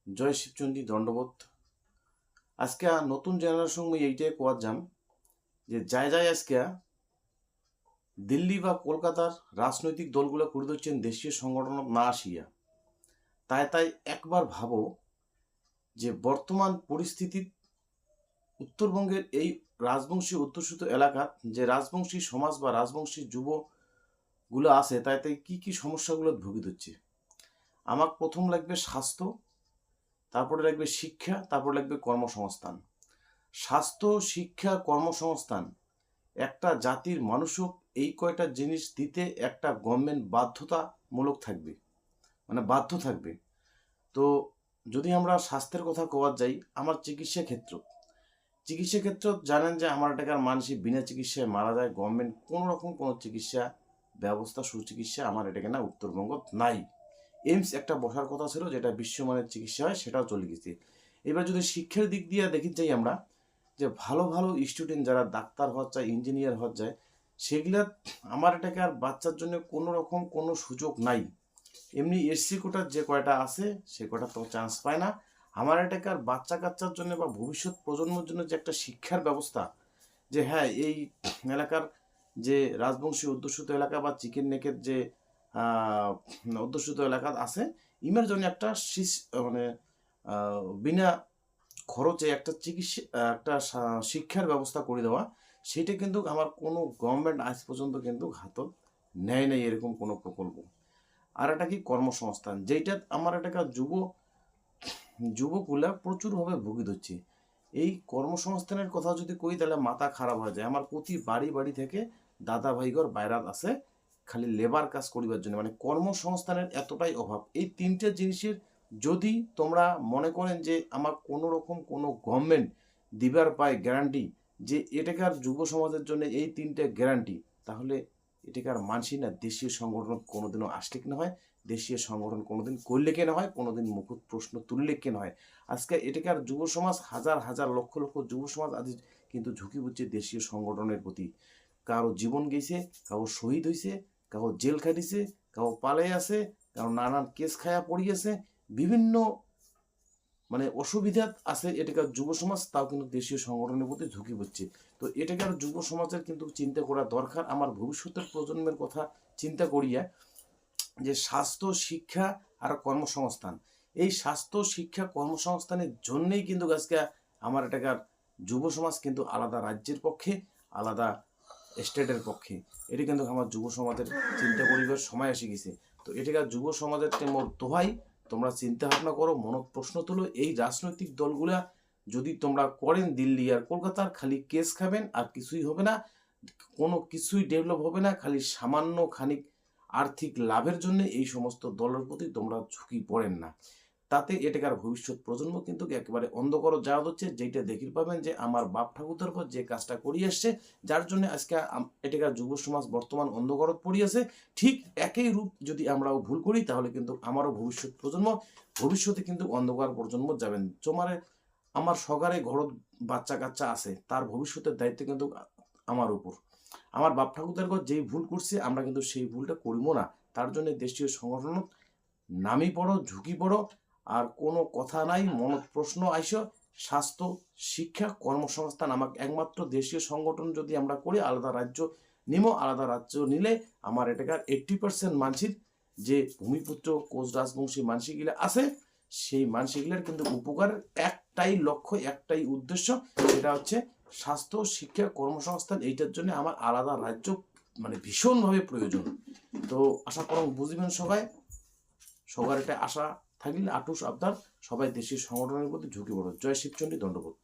জয় শিবচন্ডী দণ্ডবোধ। আজকে নতুন জেনারেশন মুই এইটাই কোয়ার যাম যে যায় যায় আজকে দিল্লি বা কলকাতার রাজনৈতিক দলগুলো করে দিচ্ছেন দেশীয় সংগঠন না আসিয়া। তাই তাই একবার ভাবো যে বর্তমান পরিস্থিতি উত্তরবঙ্গের এই রাজবংশী অধ্যুষিত এলাকা যে রাজবংশী সমাজ বা রাজবংশী যুবগুলো আছে তাই তাই কি সমস্যাগুলো ভুগি দিচ্ছে। আমার প্রথম লাগবে স্বাস্থ্য, তারপরে লাগবে শিক্ষা, তারপরে লাগবে কর্মসংস্থান। স্বাস্থ্য, শিক্ষা, কর্মসংস্থান একটা জাতির মানুষক এই কয়টা জিনিস দিতে একটা গভর্নমেন্ট বাধ্যতামূলক থাকবে, মানে বাধ্য থাকবে। তো যদি আমরা স্বাস্থ্যের কথা কোয়া যাই, আমার চিকিৎসা ক্ষেত্র জানেন যে আমার এটাকার মানুষই বিনা চিকিৎসায় মারা যায়। গভর্নমেন্ট কোনো রকম কোনো চিকিৎসা ব্যবস্থা সুচিকিৎসা আমার এটাকে না উত্তরবঙ্গ নাই। এইমস একটা বসার কথা ছিল যেটা বিশ্বমানের চিকিৎসা হয়, সেটাও চলে গেছে। এবার যদি শিক্ষার দিক দিয়ে দেখি যাই আমরা যে ভালো ভালো স্টুডেন্ট যারা ডাক্তার হওয়া চায়, ইঞ্জিনিয়ার হওয়া যায়, সেগুলা আমার এটাকে আর বাচ্চার জন্য কোনো রকম কোনো সুযোগ নাই। এমনি এসসি কোটার যে কয়টা আছে সে কয়টা তো চান্স পায় না। আমার এটাকে আর বাচ্চা কাচ্চার জন্য বা ভবিষ্যৎ প্রজন্মের জন্য যে একটা শিক্ষার ব্যবস্থা, যে হ্যাঁ এই এলাকার যে রাজবংশী অধ্যুষিত এলাকা বা চিকেন নেকের যে অধ্যুষিত এলাকা আছে, ইমের জন্য একটা মানে বিনা খরচে একটা চিকিৎসা একটা শিক্ষার ব্যবস্থা করে দেওয়া, সেটা কিন্তু আমার কোনো গভর্নমেন্ট আজ পর্যন্ত কিন্তু হাতত নেয় নাই এরকম কোনো প্রকল্প। আর একটা কি কর্মসংস্থান, যেইটা আমার একটা যুবকগুলা প্রচুরভাবে ভুগি ধরছে। এই কর্মসংস্থানের কথা যদি কই তাহলে মাথা খারাপ হয়ে যায়। আমার প্রতি বাড়ি বাড়ি থেকে দাদা ভাইগর বাইরাত আছে খালি লেবার কাজ করিবার জন্য, মানে কর্মসংস্থানের এতটাই অভাব। এই তিনটে জিনিসের যদি তোমরা মনে করেন যে আমার কোনো রকম কোনো গভর্নমেন্ট দিবার পায় গ্যারান্টি যে এটাকার যুব সমাজের জন্য এই তিনটে গ্যারান্টি, তাহলে এটাকার মানসই না দেশীয় সংগঠন কোনোদিনও আসলে কিনা হয়, দেশীয় সংগঠন কোনোদিন করলে কেন হয়, কোনোদিন মুকুট প্রশ্ন তুললে কেন হয়। আজকে এটাকার যুব সমাজ হাজার হাজার লক্ষ লক্ষ যুব সমাজ আজ কিন্তু ঝুঁকি বুঝছে দেশীয় সংগঠনের প্রতি। কারো জীবন গেছে, কারো শহীদ হয়েছে, কারো জেল খাটিছে, কারো পালে আছে, কারো নানান কেস খায়া পড়িয়েছে, বিভিন্ন মানে অসুবিধা আছে এটাকার যুব সমাজ, তাও কিন্তু দেশীয় সংগঠনের প্রতি ঝুঁকি হচ্ছে। তো এটাকার যুব সমাজের কিন্তু চিন্তা করা দরকার। আমার ভবিষ্যতের প্রজন্মের কথা চিন্তা করিয়া যে স্বাস্থ্য, শিক্ষা আর কর্মসংস্থান, এই স্বাস্থ্য, শিক্ষা, কর্মসংস্থানের জন্যই কিন্তু আজকে আমার এটাকার যুব সমাজ কিন্তু আলাদা রাজ্যের পক্ষে, আলাদা স্টেটের পক্ষে। এটি কিন্তু আমার যুব সমাজের চিন্তা করিবার সময় এসে গেছে। তো এটাকার যুব সমাজের মোর দোহাই, তোমরা চিন্তা ভাবনা করো, মনত প্রশ্ন তোলো। এই রাজনৈতিক দলগুলা যদি তোমরা করেন দিল্লি আর কলকাতার, খালি কেস খাবেন আর কিছুই হবে না, কোনো কিছুই ডেভেলপ হবে না। খালি সামান্য খানিক আর্থিক লাভের জন্য এই সমস্ত দলের প্রতি তোমরা ঝুঁকি পড়েন না। তাতে এটাকার ভবিষ্যৎ প্রজন্ম কিন্তু একেবারে অন্ধকার যাওয়া হচ্ছে। যেটা দেখি পাবেন যে আমার বাপ ঠাকুরদার পর যে কাজটা করিয়ে আসছে, যার জন্য আজকে এটাকার যুব সমাজ বর্তমান অন্ধকারত পড়িয়েছে। ঠিক একই রূপ যদি আমরাও ভুল করি তাহলে কিন্তু আমারও ভবিষ্যৎ প্রজন্ম ভবিষ্যতে কিন্তু অন্ধকার প্রজন্ম যাবেন। তোমার আমার সগারে ঘরত বাচ্চা কাচ্চা আছে, তার ভবিষ্যতের দায়িত্ব কিন্তু আমার উপর। আমার বাপ ঠাকুরদার যেই ভুল করছে আমরা কিন্তু সেই ভুলটা করব না। তার জন্য দেশীয় সংগঠন নামি পড়ো, ঝুঁকি পড়ো। আর কোনো কথা নাই, মনত প্রশ্ন আইসো। স্বাস্থ্য, শিক্ষা, কর্মসংস্থান আমাকে একমাত্র দেশীয় সংগঠন যদি আমরা করি, আলাদা রাজ্য আলাদা রাজ্য নিলে আমার এটাকার 80% মানসির যে ভূমিপুত্র কোচ রাজবংশী মানসিকগুলা আছে, সেই মানসিকগুলার কিন্তু উপকারের একটাই লক্ষ্য, একটাই উদ্দেশ্য, সেটা হচ্ছে স্বাস্থ্য, শিক্ষা, কর্মসংস্থান। এইটার জন্য আমার আলাদা রাজ্য মানে ভীষণভাবে প্রয়োজন। তো আশা করো বুঝবেন সবাই। সবার এটা আশা থাকলে আটুস আবদার, সবাই দেশের সংগঠনের প্রতি ঝুঁকি পড়ো। জয় শিবচন্ডী দণ্ডবোধ।